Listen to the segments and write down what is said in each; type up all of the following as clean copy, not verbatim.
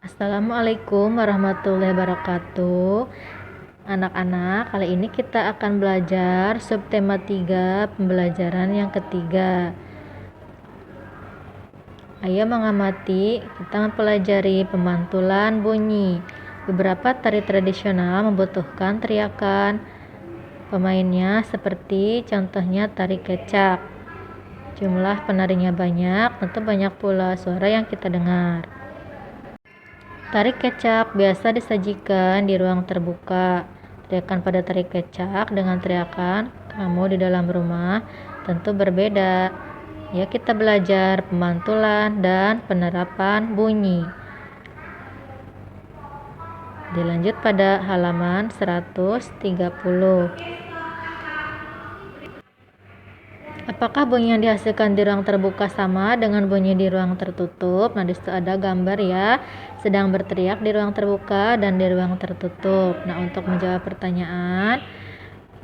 Assalamualaikum warahmatullahi wabarakatuh. Anak-anak, kali ini kita akan belajar subtema 3 pembelajaran yang ketiga. Ayo mengamati, kita mempelajari pemantulan bunyi. Beberapa tari tradisional membutuhkan teriakan pemainnya seperti contohnya tari kecak. Jumlah penarinya banyak, tentu banyak pula suara yang kita dengar. Tari kecak biasa disajikan di ruang terbuka. Teriakan pada tari kecak dengan teriakan kamu di dalam rumah tentu berbeda. Ya, kita belajar pemantulan dan penerapan bunyi. Dilanjut pada halaman 130. Apakah bunyi yang dihasilkan di ruang terbuka sama dengan bunyi di ruang tertutup? Nah, di situ ada gambar ya, sedang berteriak di ruang terbuka dan di ruang tertutup. Nah, untuk menjawab pertanyaan,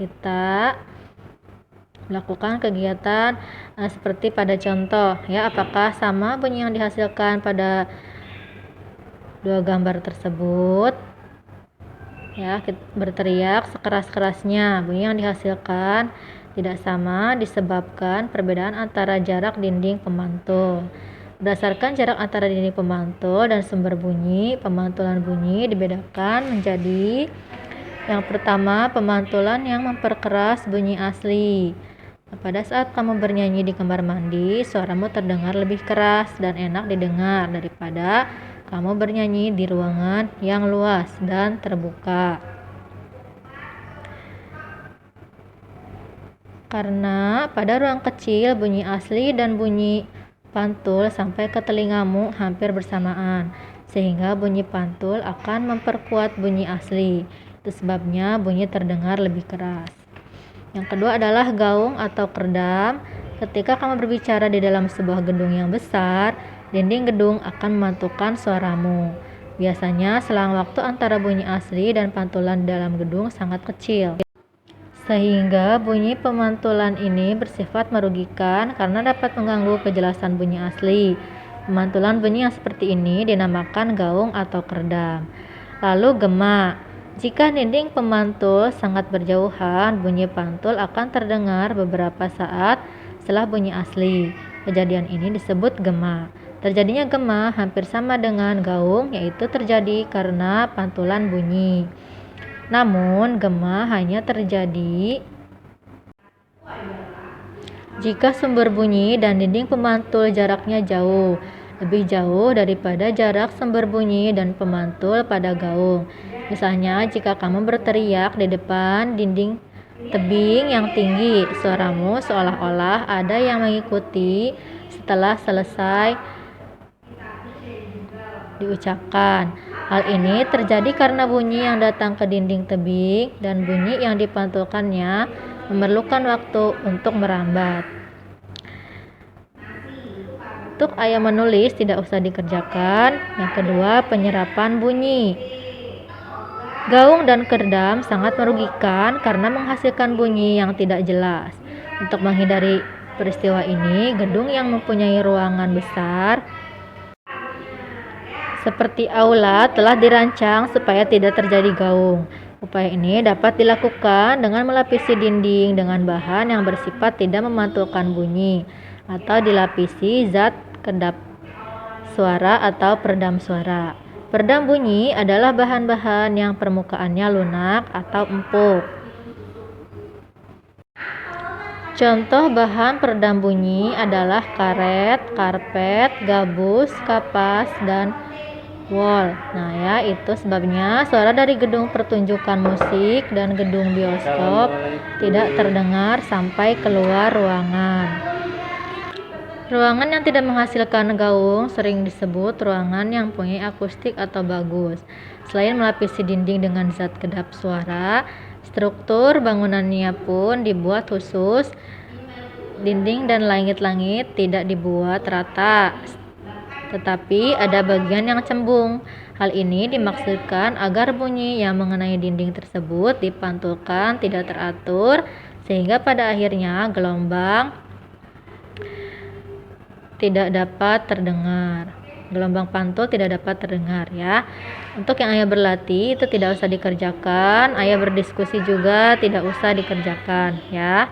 kita melakukan kegiatan seperti pada contoh ya, apakah sama bunyi yang dihasilkan pada dua gambar tersebut? Ya, kita berteriak sekeras-kerasnya. Bunyi yang dihasilkan tidak sama disebabkan perbedaan antara jarak dinding pemantul. Berdasarkan jarak antara dinding pemantul dan sumber bunyi, pemantulan bunyi dibedakan menjadi yang pertama, pemantulan yang memperkeras bunyi asli. Pada saat kamu bernyanyi di kamar mandi, suaramu terdengar lebih keras dan enak didengar daripada kamu bernyanyi di ruangan yang luas dan terbuka. Karena pada ruang kecil bunyi asli dan bunyi pantul sampai ke telingamu hampir bersamaan, sehingga bunyi pantul akan memperkuat bunyi asli. Itu sebabnya bunyi terdengar lebih keras. Yang kedua adalah gaung atau kerdam. Ketika kamu berbicara di dalam sebuah gedung yang besar, dinding gedung akan memantulkan suaramu. Biasanya selang waktu antara bunyi asli dan pantulan di dalam gedung sangat kecil, sehingga bunyi pemantulan ini bersifat merugikan karena dapat mengganggu kejelasan bunyi asli. Pemantulan bunyi yang seperti ini dinamakan gaung atau kerdam. Lalu gema. Jika dinding pemantul sangat berjauhan, bunyi pantul akan terdengar beberapa saat setelah bunyi asli. Kejadian ini disebut gema. Terjadinya gema hampir sama dengan gaung, yaitu terjadi karena pantulan bunyi. Namun, gema hanya terjadi jika sumber bunyi dan dinding pemantul jaraknya jauh, lebih jauh daripada jarak sumber bunyi dan pemantul pada gaung. Misalnya, jika kamu berteriak di depan dinding tebing yang tinggi, suaramu seolah-olah ada yang mengikuti setelah selesai diucapkan. Hal ini terjadi karena bunyi yang datang ke dinding tebing dan bunyi yang dipantulkannya memerlukan waktu untuk merambat. Untuk ayah menulis tidak usah dikerjakan. Yang kedua, penyerapan bunyi. Gaung dan kerdam sangat merugikan karena menghasilkan bunyi yang tidak jelas. Untuk menghindari peristiwa ini, gedung yang mempunyai ruangan besar seperti aula telah dirancang supaya tidak terjadi gaung. Upaya ini dapat dilakukan dengan melapisi dinding dengan bahan yang bersifat tidak memantulkan bunyi atau dilapisi zat kedap suara atau peredam suara. Peredam bunyi adalah bahan-bahan yang permukaannya lunak atau empuk. Contoh bahan peredam bunyi adalah karet, karpet, gabus, kapas, dan wall. Nah ya, itu sebabnya suara dari gedung pertunjukan musik dan gedung bioskop tidak terdengar sampai keluar ruangan. Ruangan yang tidak menghasilkan gaung sering disebut ruangan yang punya akustik atau bagus. Selain melapisi dinding dengan zat kedap suara, struktur bangunannya pun dibuat khusus. Dinding dan langit-langit tidak dibuat rata, tetapi ada bagian yang cembung. Hal ini dimaksudkan agar bunyi yang mengenai dinding tersebut dipantulkan tidak teratur, sehingga pada akhirnya gelombang tidak dapat terdengar. Gelombang pantul tidak dapat terdengar ya. Untuk yang ayah berlatih itu tidak usah dikerjakan, ayah berdiskusi juga tidak usah dikerjakan ya.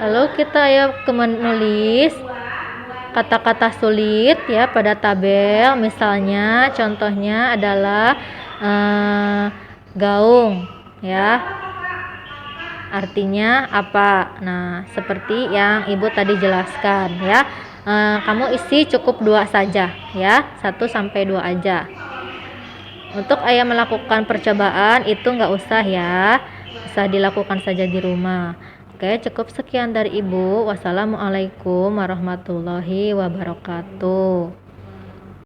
Lalu kita ayah menulis kata-kata sulit ya pada tabel. Misalnya contohnya adalah gaung ya. Artinya apa? Nah, seperti yang ibu tadi jelaskan ya. Kamu isi cukup 2 saja ya, 1 sampai 2 aja. Untuk ayah melakukan percobaan itu nggak usah ya, bisa dilakukan saja di rumah. Oke, cukup sekian dari ibu. Wassalamualaikum warahmatullahi wabarakatuh.